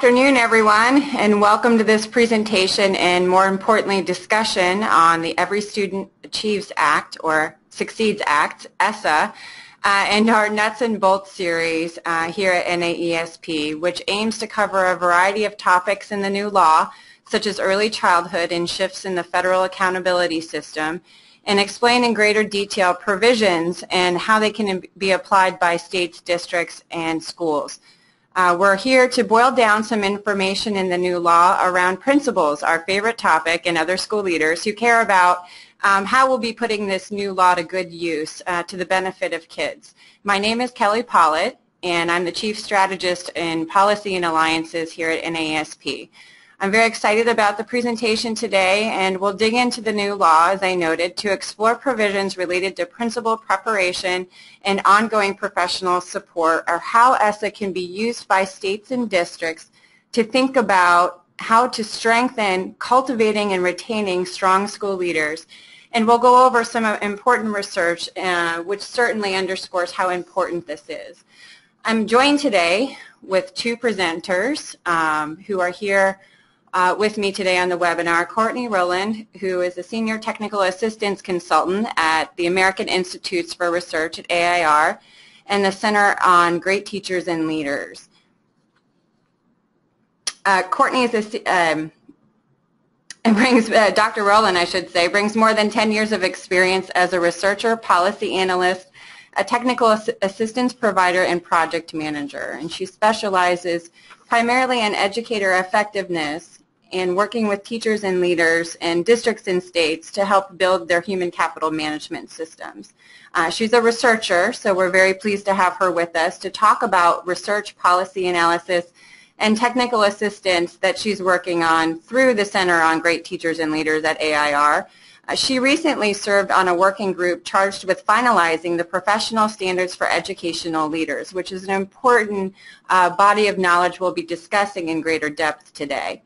afternoon, everyone, and welcome to this presentation and, more importantly, discussion on the Every Student Achieves Act, or Succeeds Act, ESSA, and our Nuts and Bolts series here at NAESP, which aims to cover a variety of topics in the new law, such as early childhood and shifts in the federal accountability system, and explain in greater detail provisions and how they can be applied by states, districts, and schools. We're here to boil down some information in the new law around principals, our favorite topic, and other school leaders who care about how we'll be putting this new law to good use to the benefit of kids. My name is Kelly Pollitt, and I'm the Chief Strategist in Policy and Alliances here at NAESP. I'm very excited about the presentation today, and we'll dig into the new law, as I noted, to explore provisions related to principal preparation and ongoing professional support, or how ESSA can be used by states and districts to think about how to strengthen cultivating and retaining strong school leaders. And we'll go over some important research which certainly underscores how important this is. I'm joined today with two presenters who are here with me today on the webinar. Courtney Rowland, who is a Senior Technical Assistance Consultant at the American Institutes for Research at AIR and the Center on Great Teachers and Leaders. Courtney is Dr. Rowland, I should say, brings more than 10 years of experience as a researcher, policy analyst, a technical assistance provider, and project manager. And she specializes primarily in educator effectiveness and working with teachers and leaders and districts and states to help build their human capital management systems. She's a researcher, so we're very pleased to have her with us to talk about research, policy analysis, and technical assistance that she's working on through the Center on Great Teachers and Leaders at AIR. She recently served on a working group charged with finalizing the professional standards for educational leaders, which is an important body of knowledge we'll be discussing in greater depth today.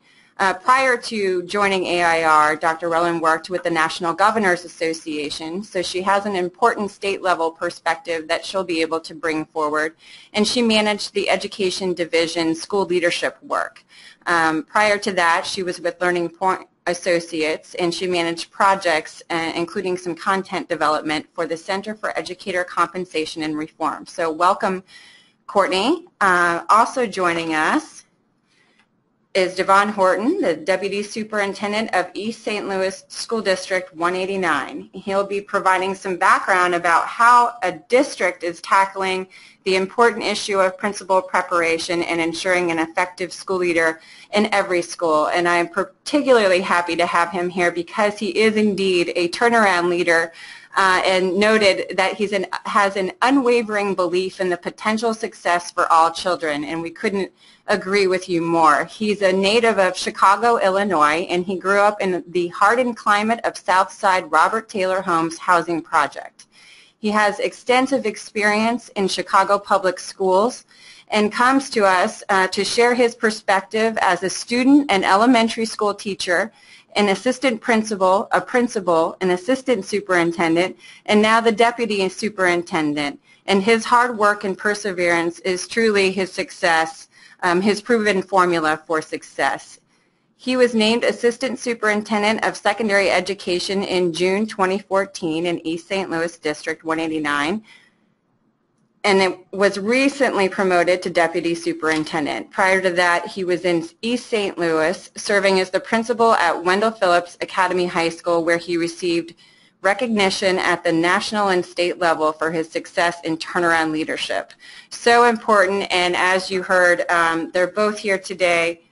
Prior to joining AIR, Dr. Rowland worked with the National Governors Association, so she has an important state-level perspective that she'll be able to bring forward, and she managed the Education Division school leadership work. Prior to that, she was with Learning Point Associates, and she managed projects, including some content development for the Center for Educator Compensation and Reform. So welcome, Courtney. Also joining us is Devon Horton, the Deputy Superintendent of East St. Louis School District 189. He'll be providing some background about how a district is tackling the important issue of principal preparation and ensuring an effective school leader in every school. And I'm particularly happy to have him here because he is indeed a turnaround leader and noted that he has an unwavering belief in the potential success for all children, and we couldn't agree with you more. He's a native of Chicago, Illinois, and he grew up in the hardened climate of Southside Robert Taylor Homes housing project. He has extensive experience in Chicago public schools and comes to us to share his perspective as a student and elementary school teacher, an assistant principal, a principal, an assistant superintendent, and now the deputy superintendent. And his hard work and perseverance is truly his success, his proven formula for success. He was named Assistant Superintendent of Secondary Education in June 2014 in East St. Louis District 189, and it was recently promoted to Deputy Superintendent. Prior to that, he was in East St. Louis, serving as the principal at Wendell Phillips Academy High School, where he received recognition at the national and state level for his success in turnaround leadership. So important, and as you heard, they're both here today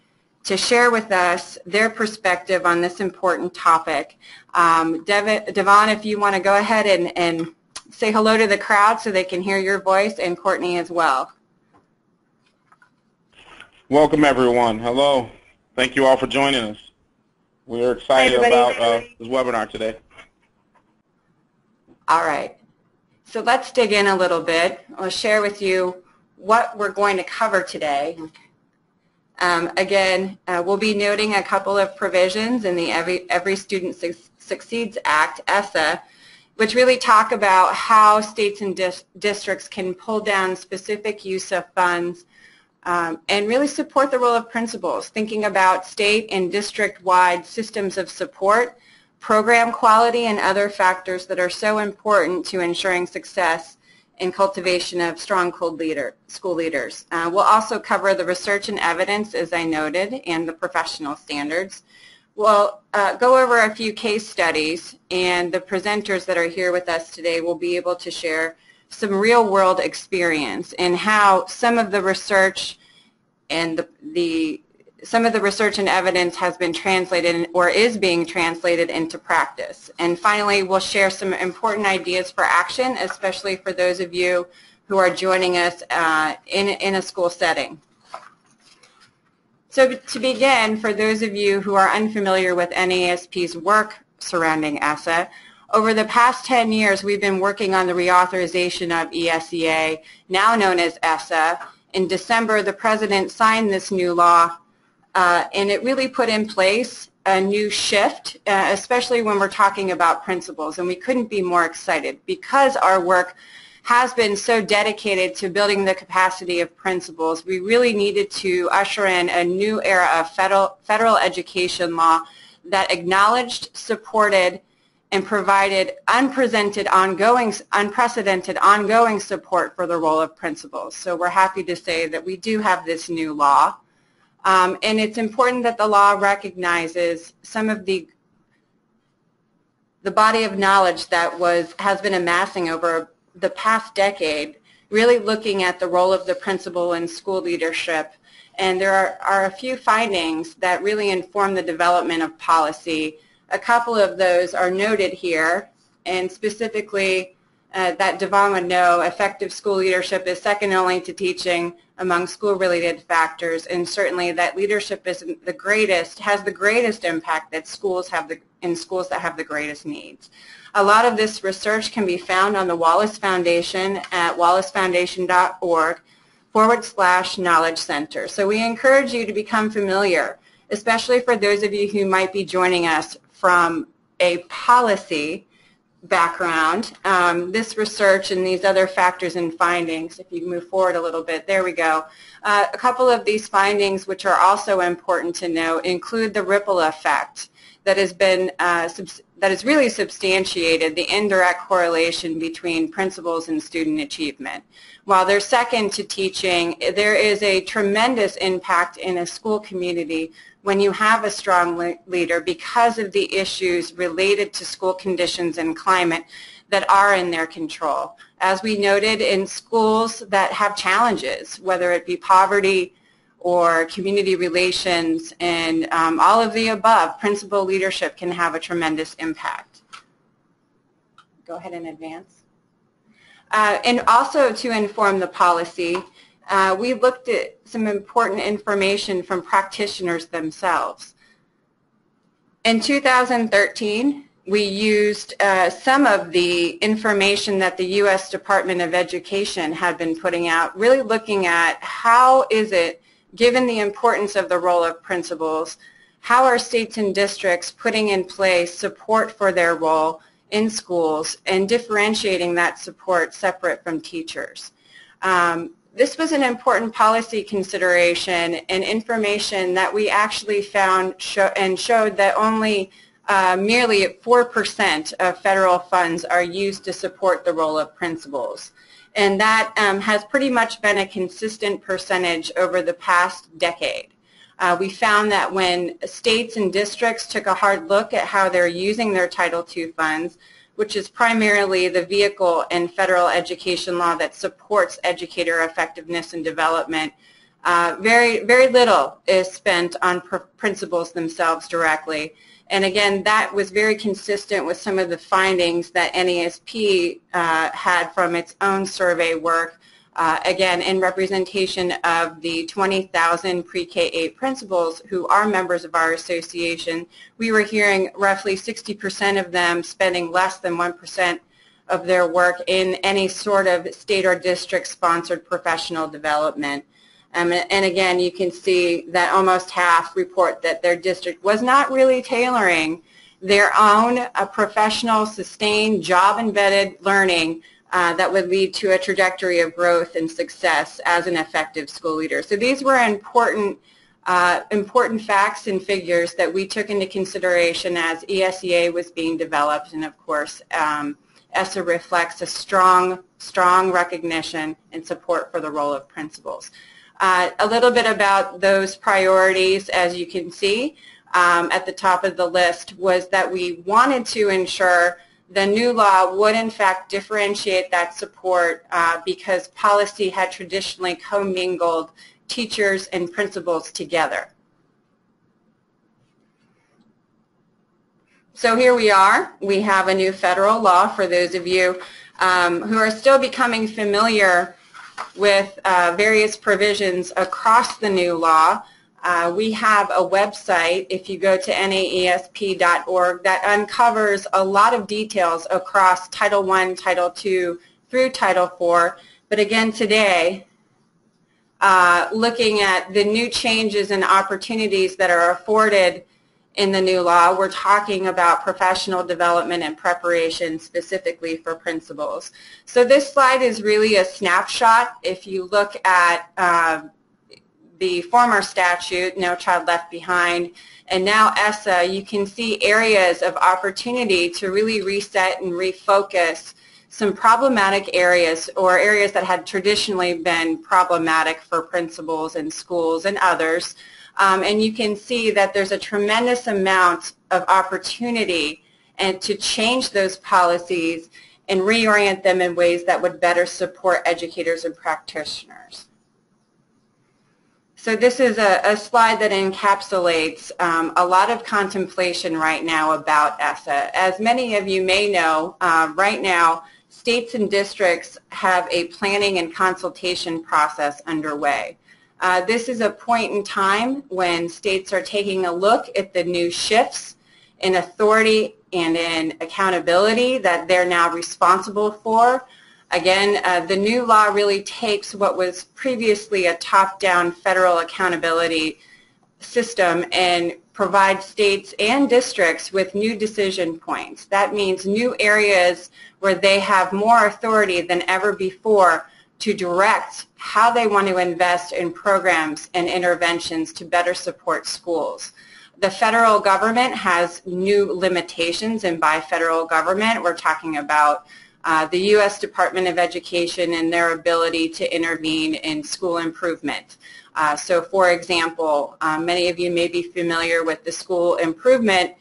to share with us their perspective on this important topic. Devon, if you want to go ahead and say hello to the crowd so they can hear your voice, and Courtney as well. Welcome, everyone. Hello. Thank you all for joining us. We're excited about this webinar today. All right. So let's dig in a little bit. I'll share with you what we're going to cover today. Again, we'll be noting a couple of provisions in the Every Student Succeeds Act, ESSA, which really talk about how states and districts can pull down specific use of funds and really support the role of principals, thinking about state and district-wide systems of support, program quality, and other factors that are so important to ensuring success in cultivation of strong school leaders. We'll also cover the research and evidence, as I noted, and the professional standards. We'll go over a few case studies, and the presenters that are here with us today will be able to share some real-world experience and how some of the research and some of the research and evidence has been translated or is being translated into practice. And finally, we'll share some important ideas for action, especially for those of you who are joining us in a school setting. So to begin, for those of you who are unfamiliar with NASP's work surrounding ESSA, over the past 10 years, we've been working on the reauthorization of ESEA, now known as ESSA. In December, the President signed this new law, and it really put in place a new shift, especially when we're talking about principals. And we couldn't be more excited because our work has been so dedicated to building the capacity of principals. We really needed to usher in a new era of federal education law that acknowledged, supported, and provided unprecedented ongoing support for the role of principals. So we're happy to say that we do have this new law. And it's important that the law recognizes some of the body of knowledge that has been amassing over the past decade, really looking at the role of the principal in school leadership. And there are a few findings that really inform the development of policy. A couple of those are noted here, and specifically that Devon would know effective school leadership is second only to teaching among school-related factors, and certainly that leadership has the greatest impact that schools have in schools that have the greatest needs. A lot of this research can be found on the Wallace Foundation at wallacefoundation.org/knowledge center. So we encourage you to become familiar, especially for those of you who might be joining us from a policy background. This research and these other factors and findings, if you move forward a little bit, there we go. A couple of these findings, which are also important to know, include the ripple effect that has been that has really substantiated the indirect correlation between principals and student achievement. While they're second to teaching, there is a tremendous impact in a school community when you have a strong leader because of the issues related to school conditions and climate that are in their control. As we noted, in schools that have challenges, whether it be poverty or community relations and all of the above, principal leadership can have a tremendous impact. Go ahead and advance. And also to inform the policy, we looked at some important information from practitioners themselves. In 2013, we used some of the information that the U.S. Department of Education had been putting out, really looking at how is it, given the importance of the role of principals, how are states and districts putting in place support for their role in schools and differentiating that support separate from teachers. This was an important policy consideration and information that we actually found showed that only merely 4% of federal funds are used to support the role of principals. And that has pretty much been a consistent percentage over the past decade. We found that when states and districts took a hard look at how they're using their Title II funds, which is primarily the vehicle in federal education law that supports educator effectiveness and development, very little is spent on principals themselves directly. And again, that was very consistent with some of the findings that NASP had from its own survey work, again, in representation of the 20,000 pre-K-8 principals who are members of our association. We were hearing roughly 60% of them spending less than 1% of their work in any sort of state or district-sponsored professional development. And again, you can see that almost half report that their district was not really tailoring their own professional, sustained, job-embedded learning that would lead to a trajectory of growth and success as an effective school leader. So these were important facts and figures that we took into consideration as ESEA was being developed, and of course ESSA reflects a strong recognition and support for the role of principals. A little bit about those priorities, as you can see at the top of the list, was that we wanted to ensure the new law would in fact differentiate that support because policy had traditionally commingled teachers and principals together. So here we are. We have a new federal law for those of you who are still becoming familiar with various provisions across the new law. We have a website, if you go to naesp.org, that uncovers a lot of details across Title I, Title II, through Title IV. But again today, looking at the new changes and opportunities that are afforded in the new law, we're talking about professional development and preparation specifically for principals. So this slide is really a snapshot. If you look at the former statute, No Child Left Behind, and now ESSA, you can see areas of opportunity to really reset and refocus some problematic areas, or areas that had traditionally been problematic for principals and schools and others. And you can see that there's a tremendous amount of opportunity and to change those policies and reorient them in ways that would better support educators and practitioners. So this is a slide that encapsulates a lot of contemplation right now about ESSA. As many of you may know, right now states and districts have a planning and consultation process underway. This is a point in time when states are taking a look at the new shifts in authority and in accountability that they're now responsible for. Again, the new law really takes what was previously a top-down federal accountability system and provides states and districts with new decision points. That means new areas where they have more authority than ever before to direct how they want to invest in programs and interventions to better support schools. The federal government has new limitations, and by federal government we're talking about the U.S. Department of Education and their ability to intervene in school improvement. So for example, many of you may be familiar with the School Improvement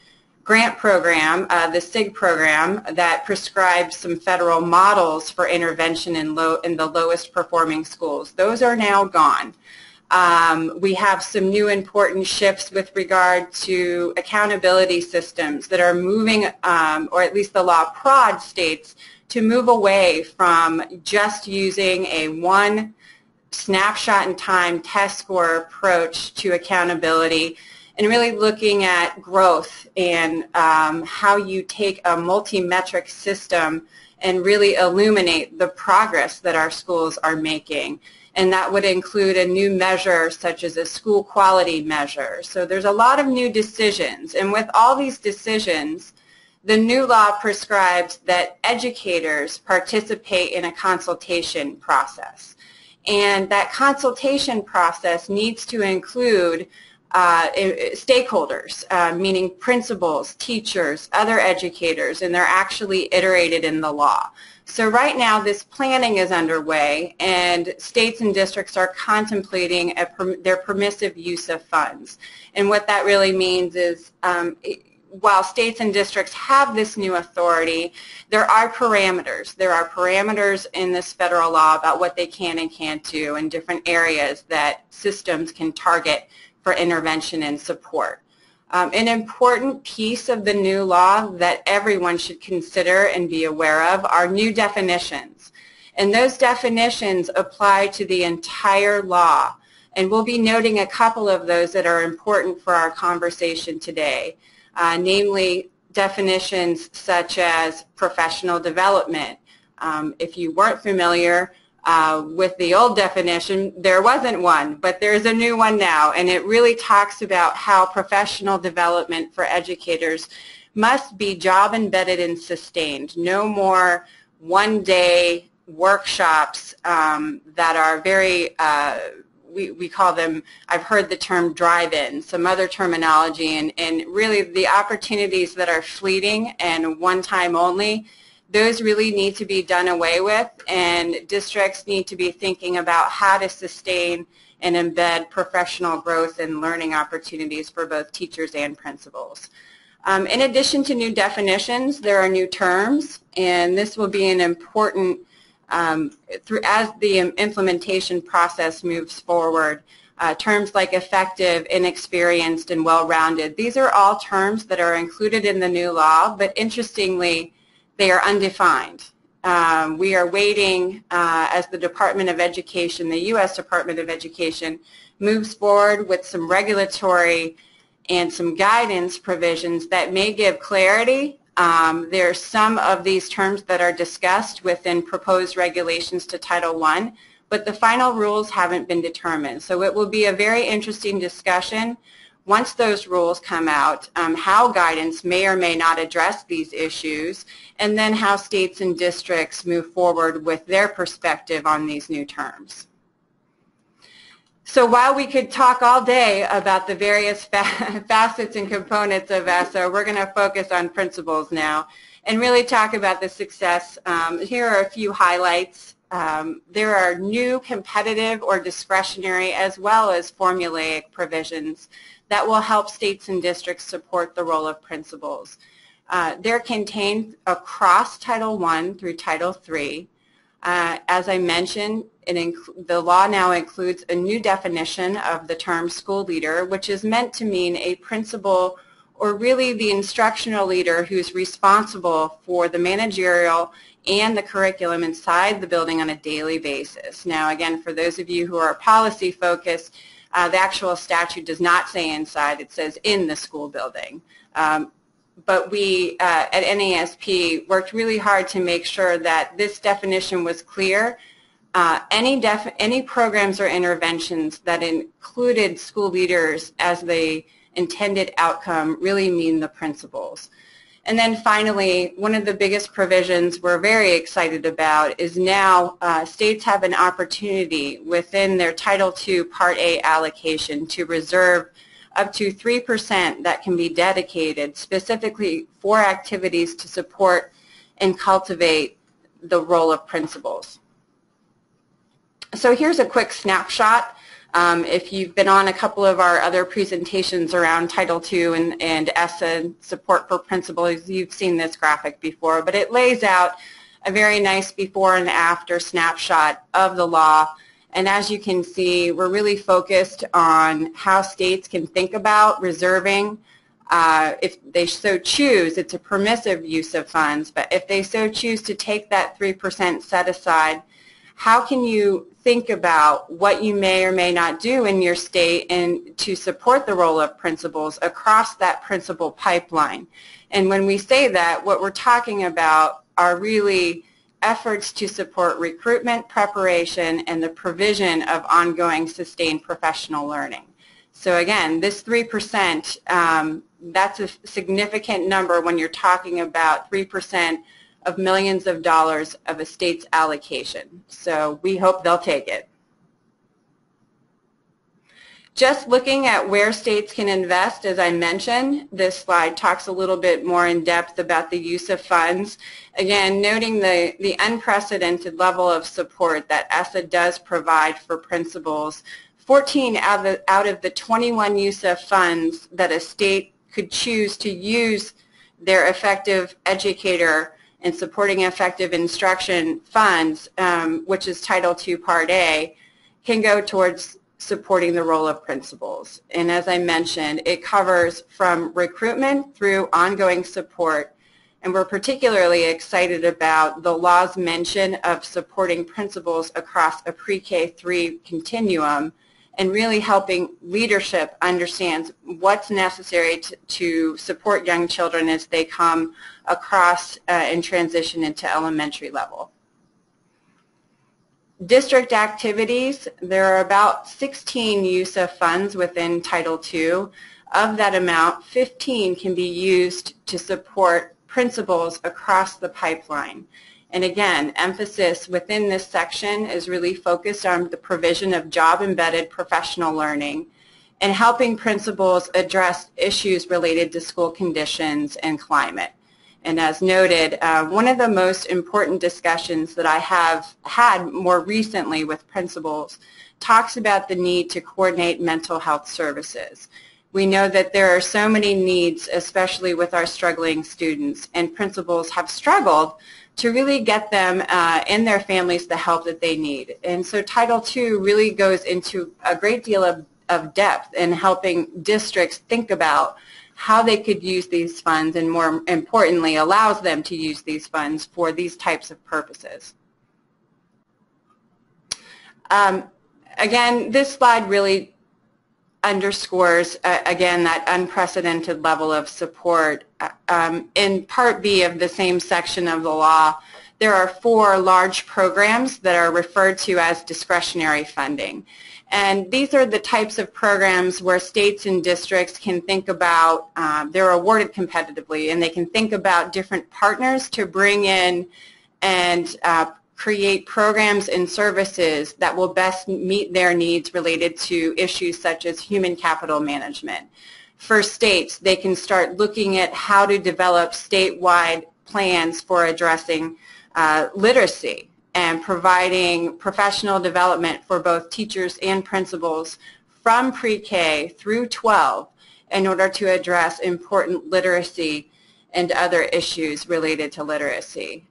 Grant Program, the SIG program, that prescribes some federal models for intervention in the lowest performing schools. Those are now gone. We have some new important shifts with regard to accountability systems that are moving, or at least the law prods states, to move away from just using a one snapshot in time test score approach to accountability, and really looking at growth and how you take a multi-metric system and really illuminate the progress that our schools are making. And that would include a new measure such as a school quality measure. So there's a lot of new decisions, and with all these decisions, the new law prescribes that educators participate in a consultation process. And that consultation process needs to include stakeholders, meaning principals, teachers, other educators, and they're actually iterated in the law. So right now this planning is underway, and states and districts are contemplating their permissive use of funds. And what that really means is while states and districts have this new authority, there are parameters. There are parameters in this federal law about what they can and can't do in different areas that systems can target for intervention and support. An important piece of the new law that everyone should consider and be aware of are new definitions. And those definitions apply to the entire law. And we'll be noting a couple of those that are important for our conversation today. Namely definitions such as professional development. If you weren't familiar with the old definition, there wasn't one, but there's a new one now, and it really talks about how professional development for educators must be job embedded and sustained. No more one-day workshops that are very, we call them, I've heard the term drive-in, some other terminology, and really the opportunities that are fleeting and one-time only, those really need to be done away with, and districts need to be thinking about how to sustain and embed professional growth and learning opportunities for both teachers and principals. In addition to new definitions, there are new terms, and this will be an important, as the implementation process moves forward, terms like effective, inexperienced, and well-rounded. These are all terms that are included in the new law, but interestingly, they are undefined. We are waiting as the Department of Education, the U.S. Department of Education, moves forward with some regulatory and some guidance provisions that may give clarity. There are some of these terms that are discussed within proposed regulations to Title I, but the final rules haven't been determined. So it will be a very interesting discussion once those rules come out, how guidance may or may not address these issues, and then how states and districts move forward with their perspective on these new terms. So while we could talk all day about the various facets and components of ESSA, we're going to focus on principles now and really talk about the success. Here are a few highlights. There are new competitive or discretionary as well as formulaic provisions that will help states and districts support the role of principals. They're contained across Title I through Title III. As I mentioned, the law now includes a new definition of the term school leader, which is meant to mean a principal or really the instructional leader who's responsible for the managerial and the curriculum inside the building on a daily basis. Now, again, for those of you who are policy focused, the actual statute does not say inside, it says in the school building. But we at NASP worked really hard to make sure that this definition was clear. Any programs or interventions that included school leaders as the intended outcome really mean the principals. And then finally, one of the biggest provisions we're very excited about is now states have an opportunity within their Title II Part A allocation to reserve up to 3% that can be dedicated specifically for activities to support and cultivate the role of principals. So here's a quick snapshot. If you've been on a couple of our other presentations around Title II and ESSA support for principals, you've seen this graphic before, but it lays out a very nice before and after snapshot of the law. And as you can see, we're really focused on how states can think about reserving. If they so choose, it's a permissive use of funds, but if they so choose to take that 3% set aside, how can you think about what you may or may not do in your state and to support the role of principals across that principal pipeline? And when we say that, what we're talking about are really efforts to support recruitment, preparation, and the provision of ongoing sustained professional learning. So again, this 3%, that's a significant number when you're talking about 3% of millions of dollars of a state's allocation. So we hope they'll take it. Just looking at where states can invest, as I mentioned, this slide talks a little bit more in depth about the use of funds. Again, noting the unprecedented level of support that ESSA does provide for principals. 14 out of the 21 use of funds that a state could choose to use their effective educator and supporting effective instruction funds, which is Title II Part A, can go towards supporting the role of principals. And as I mentioned, it covers from recruitment through ongoing support. And we're particularly excited about the law's mention of supporting principals across a pre-K-3 continuum and really helping leadership understand what's necessary to support young children as they come across and transition into elementary level. District activities, there are about 16 use of funds within Title II. Of that amount, 15 can be used to support principals across the pipeline. And again, emphasis within this section is really focused on the provision of job-embedded professional learning and helping principals address issues related to school conditions and climate. And as noted, one of the most important discussions that I have had more recently with principals talks about the need to coordinate mental health services. We know that there are so many needs, especially with our struggling students, and principals have struggled to really get them and their families the help that they need. And so Title II really goes into a great deal of depth in helping districts think about how they could use these funds, and more importantly, allows them to use these funds for these types of purposes. Again, this slide really underscores, again, that unprecedented level of support. In Part B of the same section of the law, there are 4 large programs that are referred to as discretionary funding. And these are the types of programs where states and districts can think about, they're awarded competitively, and they can think about different partners to bring in and create programs and services that will best meet their needs related to issues such as human capital management. For states, they can start looking at how to develop statewide plans for addressing literacy and providing professional development for both teachers and principals from pre-K through 12 in order to address important literacy and other issues related to literacy.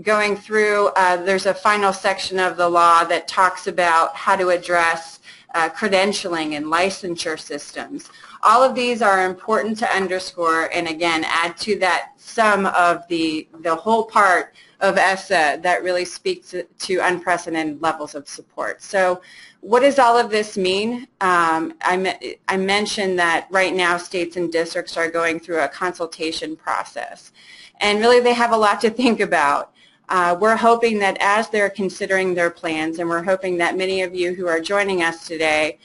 Going through, there's a final section of the law that talks about how to address credentialing and licensure systems. All of these are important to underscore and again add to that sum of the whole part of ESSA that really speaks to unprecedented levels of support. So what does all of this mean? I mentioned that right now states and districts are going through a consultation process, and really they have a lot to think about. We're hoping that as they're considering their plans, and we're hoping that many of you who are joining us today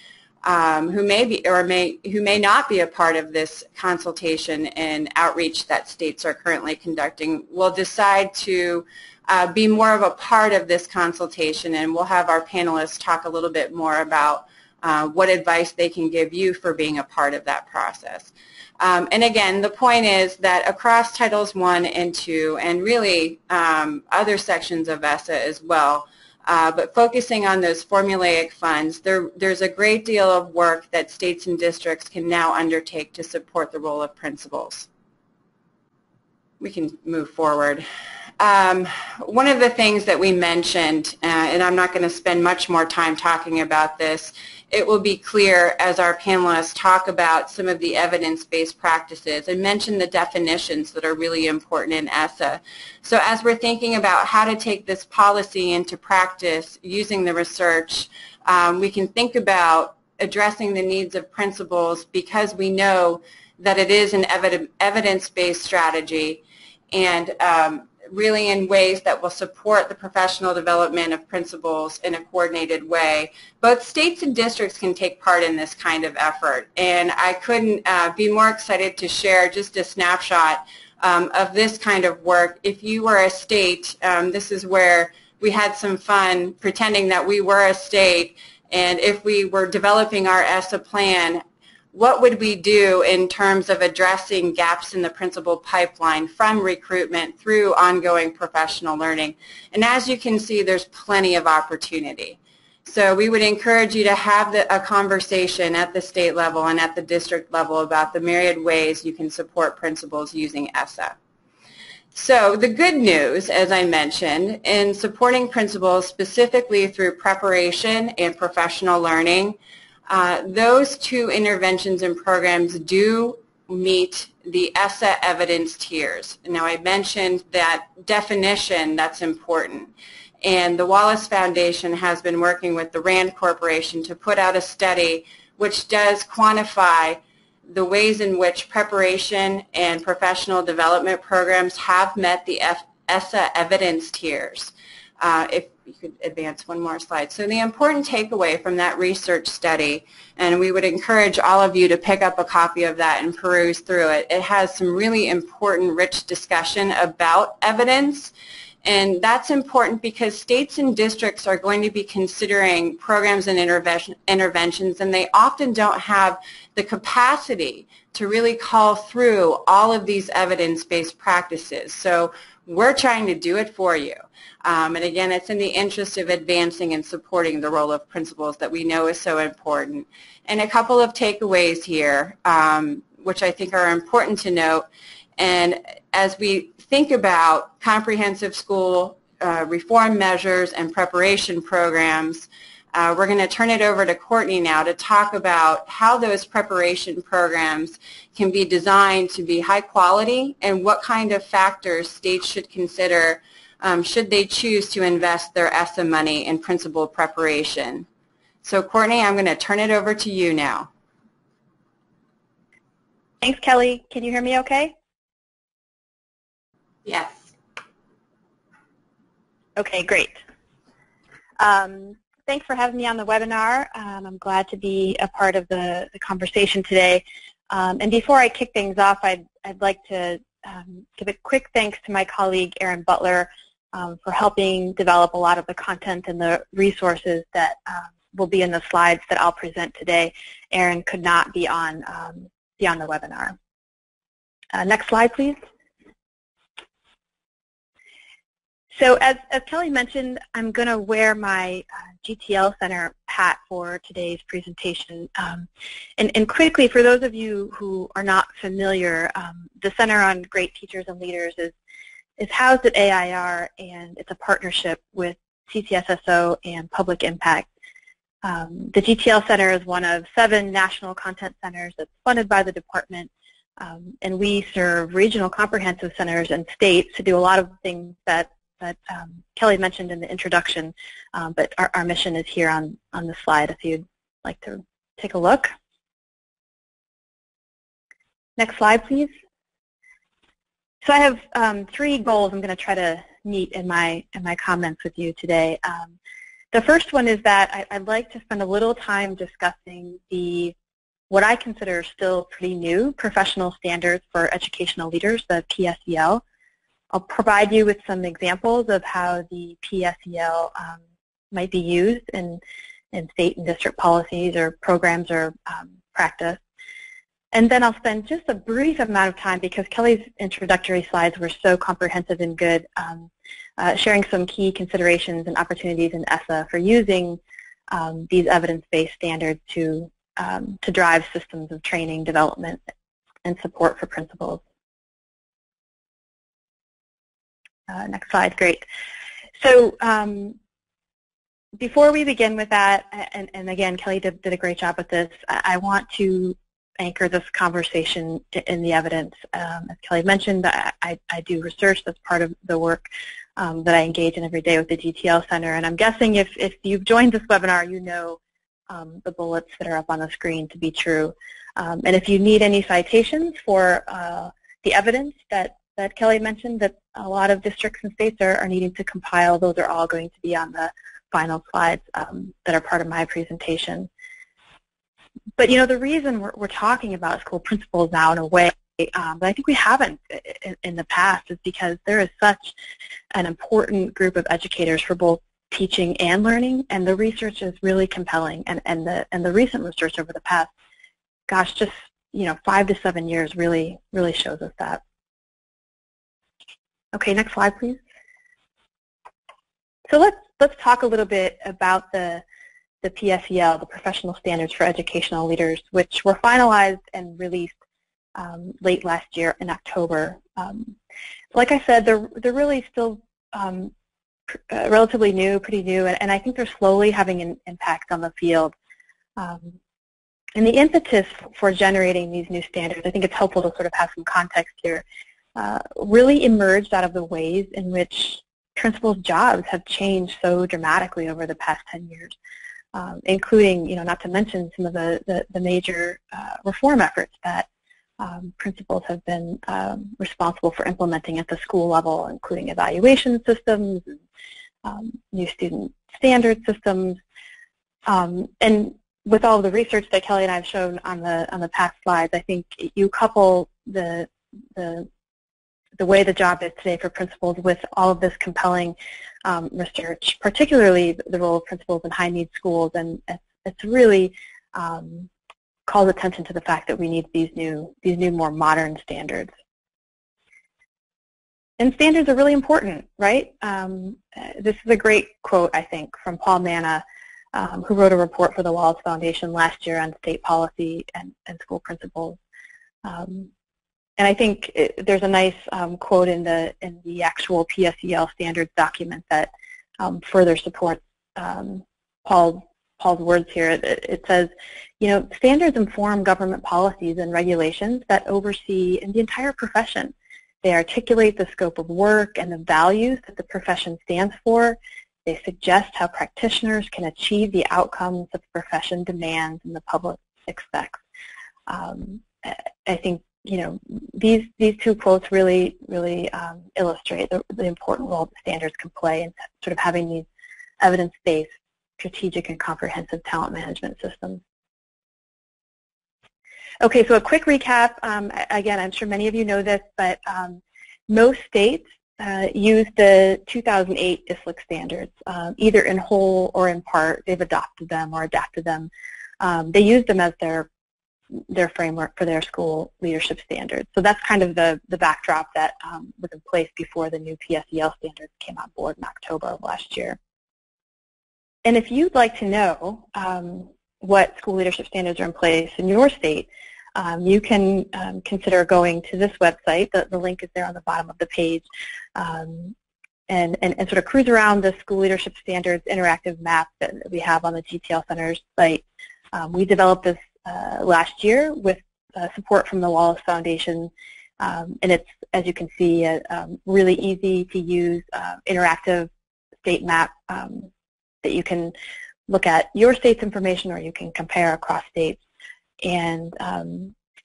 who may be or who may not be a part of this consultation and outreach that states are currently conducting will decide to be more of a part of this consultation, and we'll have our panelists talk a little bit more about what advice they can give you for being a part of that process. And again, the point is that across Titles I and II, and really other sections of ESSA as well, but focusing on those formulaic funds, there's a great deal of work that states and districts can now undertake to support the role of principals. We can move forward. One of the things that we mentioned, and I'm not going to spend much more time talking about this, it will be clear as our panelists talk about some of the evidence-based practices and mention the definitions that are really important in ESSA. So as we're thinking about how to take this policy into practice using the research, we can think about addressing the needs of principals because we know that it is an evidence-based strategy, and really in ways that will support the professional development of principals in a coordinated way. Both states and districts can take part in this kind of effort, and I couldn't be more excited to share just a snapshot of this kind of work. If you were a state, this is where we had some fun pretending that we were a state, and if we were developing our ESSA plan, what would we do in terms of addressing gaps in the principal pipeline from recruitment through ongoing professional learning? And as you can see, there's plenty of opportunity. So we would encourage you to have a conversation at the state level and at the district level about the myriad ways you can support principals using ESSA. So the good news, as I mentioned, in supporting principals specifically through preparation and professional learning, those 2 interventions and programs do meet the ESSA evidence tiers. Now I mentioned that definition, that's important. And the Wallace Foundation has been working with the RAND Corporation to put out a study which does quantify the ways in which preparation and professional development programs have met the ESSA evidence tiers. you could advance one more slide. So the important takeaway from that research study, and we would encourage all of you to pick up a copy of that and peruse through it. It has some really important, rich discussion about evidence. And that's important because states and districts are going to be considering programs and interventions, and they often don't have the capacity to really call through all of these evidence-based practices. So we're trying to do it for you. And again, it's in the interest of advancing and supporting the role of principals that we know is so important. And a couple of takeaways here, which I think are important to note. And as we think about comprehensive school reform measures and preparation programs, we're going to turn it over to Courtney now to talk about how those preparation programs can be designed to be high quality and what kind of factors states should consider should they choose to invest their ESSA money in principal preparation. So Courtney, I'm going to turn it over to you now. Thanks, Kelly. Can you hear me okay? Yes. Okay, great. Thanks for having me on the webinar. I'm glad to be a part of the conversation today. And before I kick things off, I'd like to give a quick thanks to my colleague, Erin Butler, for helping develop a lot of the content and the resources that will be in the slides that I'll present today. Erin could not be on the webinar. Next slide, please. So as Kelly mentioned, I'm going to wear my GTL Center hat for today's presentation. And quickly, for those of you who are not familiar, the Center on Great Teachers and Leaders is housed at AIR, and it's a partnership with CCSSO and Public Impact. The GTL Center is one of 7 national content centers that's funded by the department, and we serve regional comprehensive centers and states to do a lot of things that Kelly mentioned in the introduction, but our mission is here on the slide if you'd like to take a look. Next slide, please. So I have 3 goals I'm going to try to meet in my comments with you today. The first one is that I'd like to spend a little time discussing what I consider still pretty new professional standards for educational leaders, the PSAL. I'll provide you with some examples of how the PSAL might be used in state and district policies or programs or practice. And then I'll spend just a brief amount of time, because Kelly's introductory slides were so comprehensive and good, sharing some key considerations and opportunities in ESSA for using these evidence-based standards to drive systems of training, development, and support for principals. Next slide, great. So before we begin with that, and again, Kelly did a great job with this, I want to anchor this conversation in the evidence. As Kelly mentioned, I do research. That's part of the work that I engage in every day with the GTL Center. And I'm guessing if you've joined this webinar, you know the bullets that are up on the screen to be true. And if you need any citations for the evidence that Kelly mentioned that a lot of districts and states are needing to compile, those are all going to be on the final slides that are part of my presentation. But you know, the reason we're talking about school principals now in a way, but I think we haven't in the past, is because there is such an important group of educators for both teaching and learning, and the research is really compelling. And the recent research over the past, gosh, just 5 to 7 years really shows us that. Okay, next slide, please. So let's talk a little bit about the PSAL, the Professional Standards for Educational Leaders, which were finalized and released late last year in October. Like I said, they're really still relatively new, pretty new, and I think they're slowly having an impact on the field. And the impetus for generating these new standards, I think it's helpful to sort of have some context here, really emerged out of the ways in which principals' jobs have changed so dramatically over the past 10 years, including, not to mention some of the major reform efforts that principals have been responsible for implementing at the school level, including evaluation systems, new student standard systems, and with all the research that Kelly and I have shown on the past slides, I think you couple the way the job is today for principals with all of this compelling research, particularly the role of principals in high-need schools, and it's really calls attention to the fact that we need these new more modern standards. And standards are really important, right? This is a great quote, I think, from Paul Manna, who wrote a report for the Wallace Foundation last year on state policy and school principals. And I think there's a nice quote in the actual PSAL standards document that further supports Paul's words here. It says, you know, standards inform government policies and regulations that oversee the entire profession. They articulate the scope of work and the values that the profession stands for. They suggest how practitioners can achieve the outcomes that the profession demands and the public expects. I think, you know, these two quotes really illustrate the important role that standards can play in sort of having these evidence-based, strategic, and comprehensive talent management systems. Okay, so a quick recap. Again, I'm sure many of you know this, but most states use the 2008 ESSA standards, either in whole or in part. They've adopted them or adapted them. They use them as their framework for their school leadership standards. So that's kind of the backdrop that was in place before the new PSAL standards came on board in October of last year. And if you'd like to know what school leadership standards are in place in your state, you can consider going to this website. The link is there on the bottom of the page, and sort of cruise around the school leadership standards interactive map that we have on the GTL Center's site. We developed this last year with support from the Wallace Foundation, and it's, as you can see, a really easy to use interactive state map that you can look at your state's information, or you can compare across states. And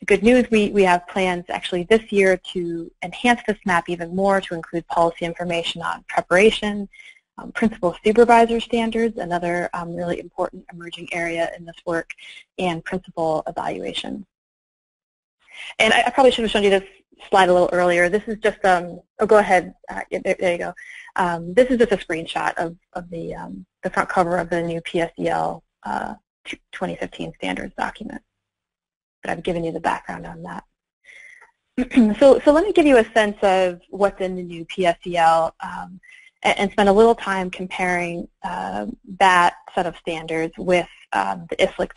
good news, we have plans actually this year to enhance this map even more, to include policy information on preparation, principal supervisor standards, another really important emerging area in this work, and principal evaluation. And I probably should have shown you this slide a little earlier. This is just, oh, go ahead. There you go. This is just a screenshot of the front cover of the new PSAL 2015 standards document. But I've given you the background on that. So let me give you a sense of what's in the new PSAL and spend a little time comparing that set of standards with the ESSA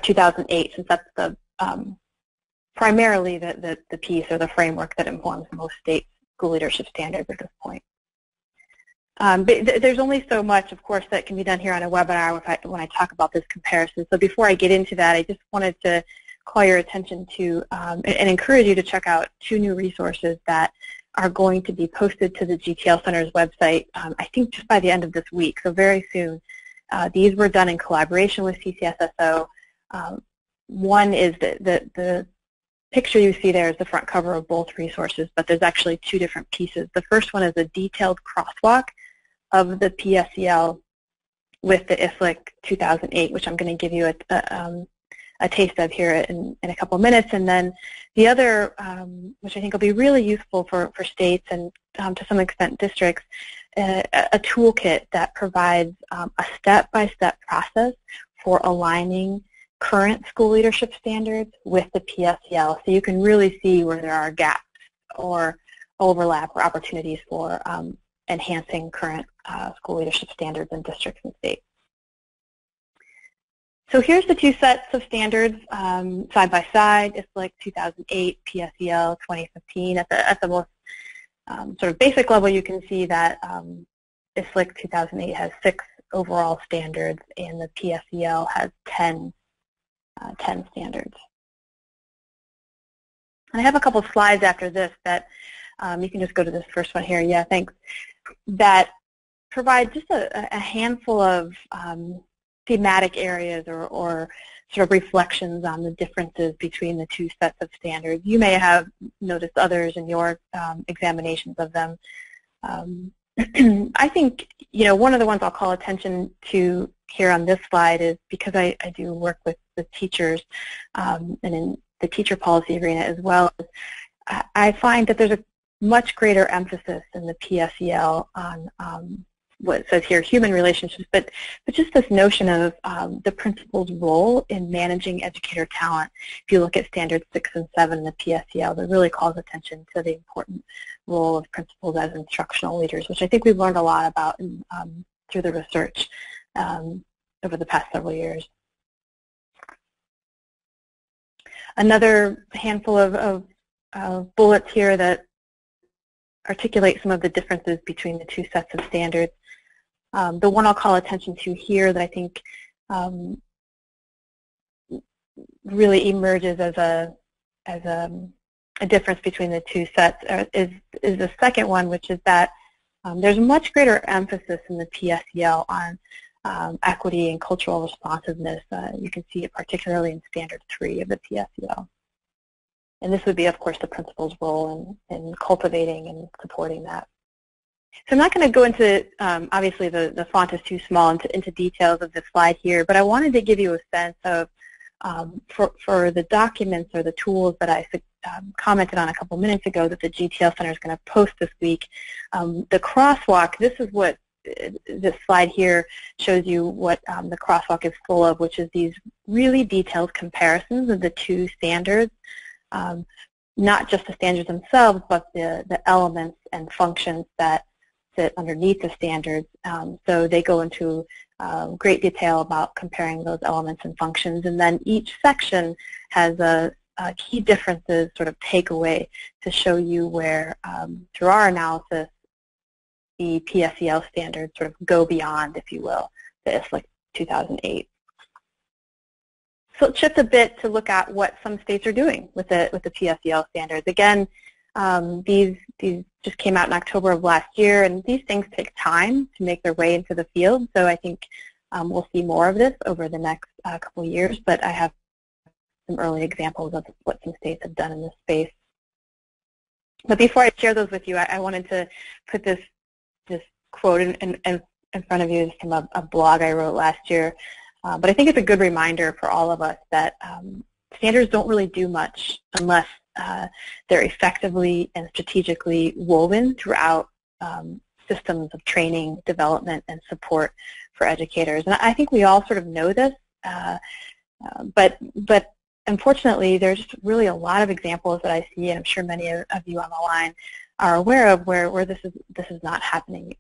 2008, since that's the primarily the piece or the framework that informs most state school leadership standards at this point. But there's only so much, of course, that can be done here on a webinar when I talk about this comparison. So before I get into that, I just wanted to call your attention to and encourage you to check out two new resources that are going to be posted to the GTL Center's website, I think just by the end of this week, so very soon. These were done in collaboration with CCSSO. One is the picture you see there is the front cover of both resources, but there's actually two different pieces. The first one is a detailed crosswalk of the PSAL with the ESSA 2008, which I'm going to give you a taste of here in a couple minutes. And then the other, which I think will be really useful for states and to some extent districts, a toolkit that provides a step-by-step process for aligning current school leadership standards with the PSAL, so you can really see where there are gaps or overlap or opportunities for enhancing current school leadership standards in districts and states. So here's the two sets of standards side by side. It's like 2008, PSAL 2015. At the most sort of basic level, you can see that ESSA 2008 has 6 overall standards, and the PSAL has 10 standards. And I have a couple of slides after this that you can just go to this first one here. Yeah, thanks. That provide just a handful of thematic areas or sort of reflections on the differences between the two sets of standards. You may have noticed others in your examinations of them. I think, one of the ones I'll call attention to here on this slide is because I do work with teachers and in the teacher policy arena as well. I find that there's a much greater emphasis in the PSAL on what it says here, human relationships, but just this notion of the principal's role in managing educator talent. If you look at standards 6 and 7 in the PSAL, that really calls attention to the important role of principals as instructional leaders, which I think we've learned a lot about through the research over the past several years. Another handful of bullets here that articulate some of the differences between the two sets of standards. The one I'll call attention to here that I think really emerges as a difference between the two sets is the second one, which is that there's much greater emphasis in the PSAL on equity and cultural responsiveness. You can see it particularly in Standard 3 of the PSAL. And this would be, of course, the principal's role in cultivating and supporting that. So I'm not going to go into, obviously the font is too small, into details of this slide here, but I wanted to give you a sense of, for the documents or the tools that I commented on a couple minutes ago that the GTL Center is going to post this week. The crosswalk, this is what this slide here shows you what the crosswalk is full of, which is these really detailed comparisons of the two standards. Not just the standards themselves, but the elements and functions that sit underneath the standards. So they go into great detail about comparing those elements and functions, and then each section has a key differences sort of takeaway to show you where, through our analysis, the PSAL standards sort of go beyond, if you will, the ESSA 2008. So let's shift a bit to look at what some states are doing with the PSAL standards. Again, these just came out in October of last year, and these things take time to make their way into the field. So I think we'll see more of this over the next couple of years. But I have some early examples of what some states have done in this space. But before I share those with you, I wanted to put this quote in front of you from a blog I wrote last year. But I think it's a good reminder for all of us that standards don't really do much unless they're effectively and strategically woven throughout systems of training, development, and support for educators. And I think we all sort of know this, but unfortunately, there's really a lot of examples that I see, and I'm sure many of you on the line are aware of, where this is not happening.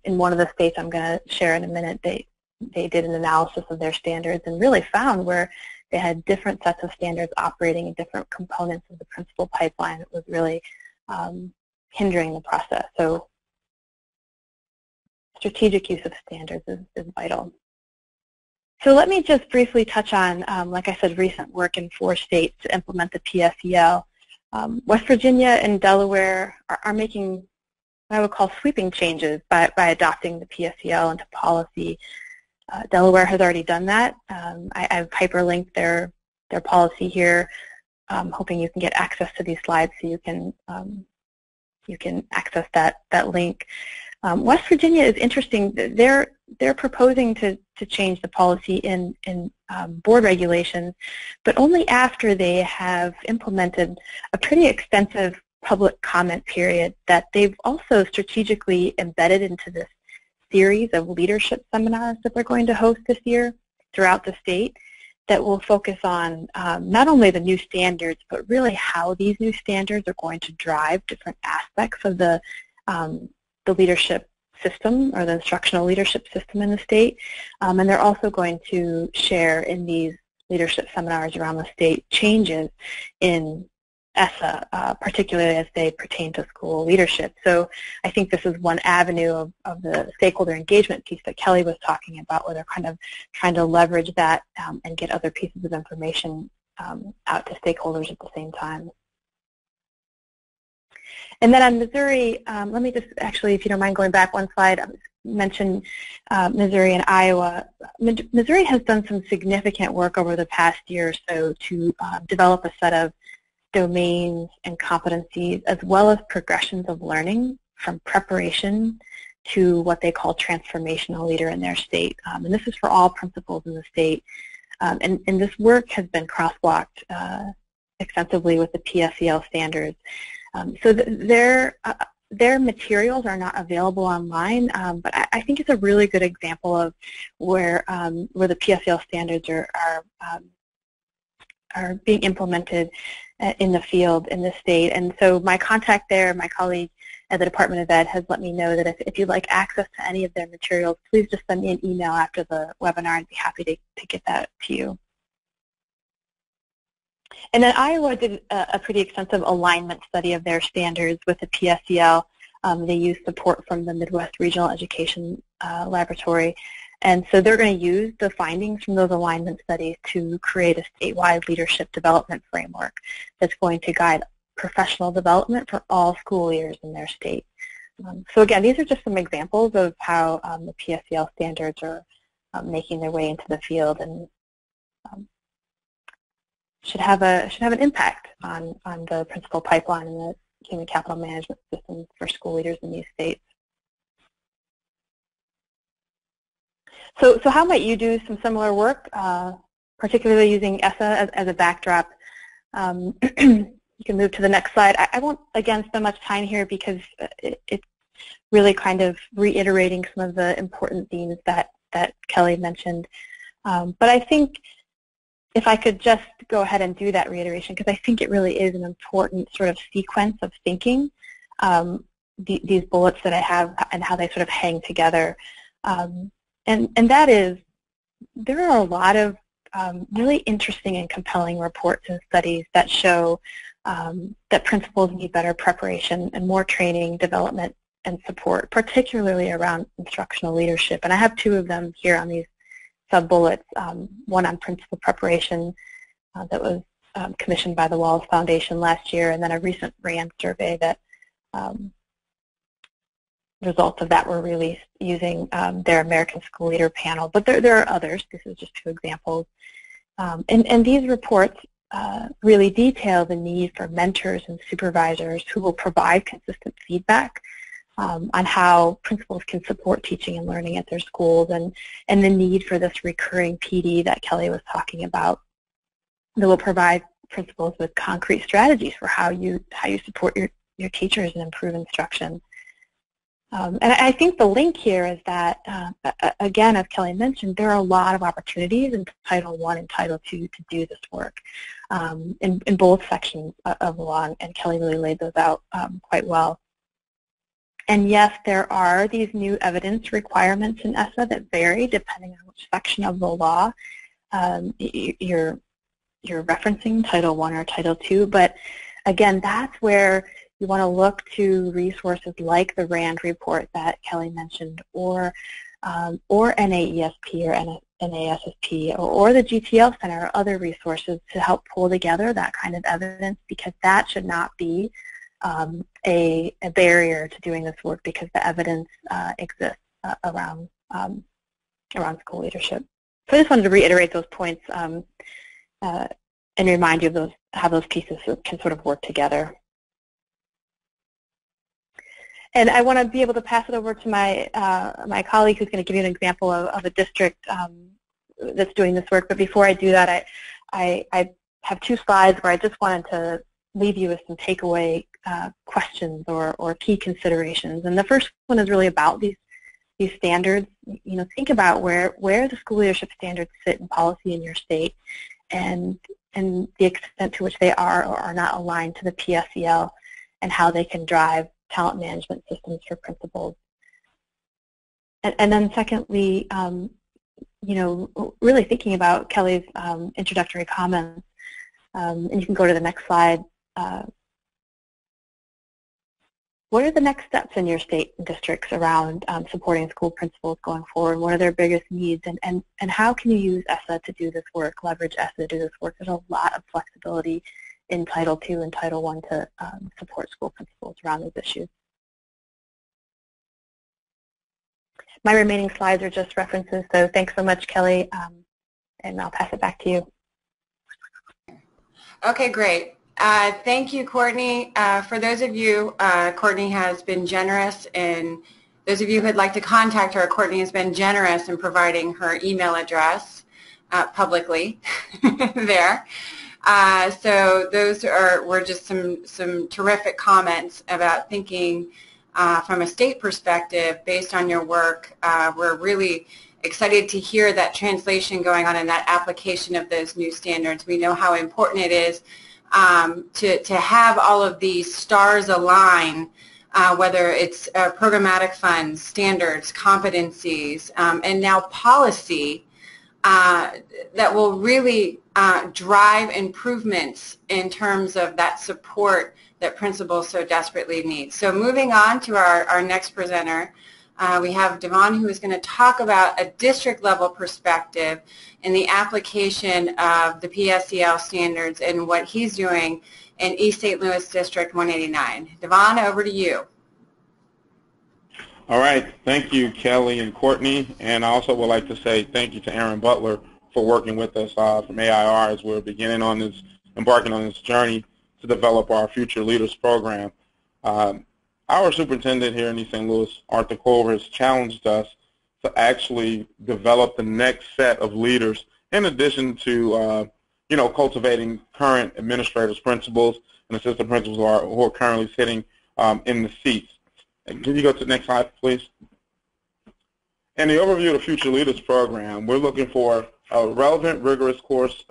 In one of the states I'm going to share in a minute, they did an analysis of their standards and really found where they had different sets of standards operating in different components of the principal pipeline that was really hindering the process. So strategic use of standards is vital. So let me just briefly touch on, like I said, recent work in 4 states to implement the PSAL. West Virginia and Delaware are making what I would call sweeping changes by adopting the PSAL into policy. Delaware has already done that. I've hyperlinked their policy here. I'm hoping you can get access to these slides so you can access that link. West Virginia is interesting. They're proposing to change the policy in board regulations, but only after they have implemented a pretty extensive public comment period that they've also strategically embedded into this series of leadership seminars that they're going to host this year throughout the state that will focus on not only the new standards, but really how these new standards are going to drive different aspects of the leadership system or the instructional leadership system in the state. And they're also going to share in these leadership seminars around the state changes in ESSA, particularly as they pertain to school leadership. So I think this is one avenue of the stakeholder engagement piece that Kelly was talking about, where they're kind of trying to leverage that and get other pieces of information out to stakeholders at the same time. And then on Missouri, let me just actually, if you don't mind going back one slide, mention Missouri and Iowa. Missouri has done some significant work over the past year or so to develop a set of domains and competencies as well as progressions of learning from preparation to what they call transformational leader in their state. And this is for all principals in the state. And this work has been crosswalked extensively with the PSAL standards. So their materials are not available online, but I think it's a really good example of where the PSAL standards are being implemented in the field in the state. And so my contact there, my colleague at the Department of Ed, has let me know that if you'd like access to any of their materials, please just send me an email after the webinar. I'd be happy to get that to you. And then Iowa did a pretty extensive alignment study of their standards with the PSAL. They used support from the Midwest Regional Education Laboratory. And so they're going to use the findings from those alignment studies to create a statewide leadership development framework that's going to guide professional development for all school leaders in their state. So again, these are just some examples of how the PSAL standards are making their way into the field and should have an impact on the principal pipeline and the human capital management system for school leaders in these states. So how might you do some similar work, particularly using ESSA as a backdrop? You can move to the next slide. I won't, again, spend much time here because it's really kind of reiterating some of the important themes that Kelly mentioned. But I think if I could just go ahead and do that reiteration, because I think it really is an important sort of sequence of thinking, these bullets that I have and how they sort of hang together. And that is, there are a lot of really interesting and compelling reports and studies that show that principals need better preparation and more training, development, and support, particularly around instructional leadership. And I have two of them here on these sub-bullets, one on principal preparation that was commissioned by the Wallace Foundation last year, and then a recent RAND survey that results of that were released using their American School Leader panel. But there are others. This is just two examples. And these reports really detail the need for mentors and supervisors who will provide consistent feedback on how principals can support teaching and learning at their schools, and the need for this recurring PD that Kelly was talking about that will provide principals with concrete strategies for how you support your teachers and improve instruction. And I think the link here is that, again, as Kelly mentioned, there are a lot of opportunities in Title I and Title II to do this work in both sections of the law, and Kelly really laid those out quite well. And yes, there are these new evidence requirements in ESSA that vary depending on which section of the law you're referencing, Title I or Title II. But again, that's where you want to look to resources like the RAND report that Kelly mentioned, or NAESP or NASSP, or the GTL Center, or other resources to help pull together that kind of evidence, because that should not be a barrier to doing this work, because the evidence exists around school leadership. So I just wanted to reiterate those points and remind you of how those pieces can sort of work together. And I want to be able to pass it over to my colleague who's going to give you an example of a district that's doing this work. But before I do that, I have two slides where I just wanted to leave you with some takeaway questions or key considerations. And the first one is really about these standards. You know, think about where the school leadership standards sit in policy in your state, and the extent to which they are or are not aligned to the PSAL, and how they can drive talent management systems for principals. And then secondly, you know, really thinking about Kelly's introductory comments, and you can go to the next slide. What are the next steps in your state and districts around supporting school principals going forward? What are their biggest needs, and how can you use ESSA to do this work, leverage ESSA to do this work? There's a lot of flexibility in Title II and Title I to support school principals around these issues. My remaining slides are just references, so thanks so much, Kelly, and I'll pass it back to you. Okay, great. Thank you, Courtney. For those of you, Courtney has been generous, and those of you who'd like to contact her, Courtney has been generous in providing her email address publicly there. So those were just some terrific comments about thinking from a state perspective based on your work. We're really excited to hear that translation going on and that application of those new standards. We know how important it is to have all of these stars align, whether it's programmatic funds, standards, competencies, and now policy that will really drive improvements in terms of that support that principals so desperately need. So moving on to our next presenter, we have Devon, who is going to talk about a district level perspective in the application of the PSAL standards and what he's doing in East St. Louis District 189. Devon, over to you. All right. Thank you, Kelly and Courtney. And I also would like to say thank you to Aaron Butler for working with us from AIR as we're embarking on this journey to develop our Future Leaders program. Our superintendent here in East St. Louis, Arthur Culver, has challenged us to actually develop the next set of leaders in addition to, cultivating current administrators, principals, and assistant principals who are currently sitting in the seats. Can you go to the next slide, please? In the overview of the Future Leaders program, we're looking for a relevant, rigorous course,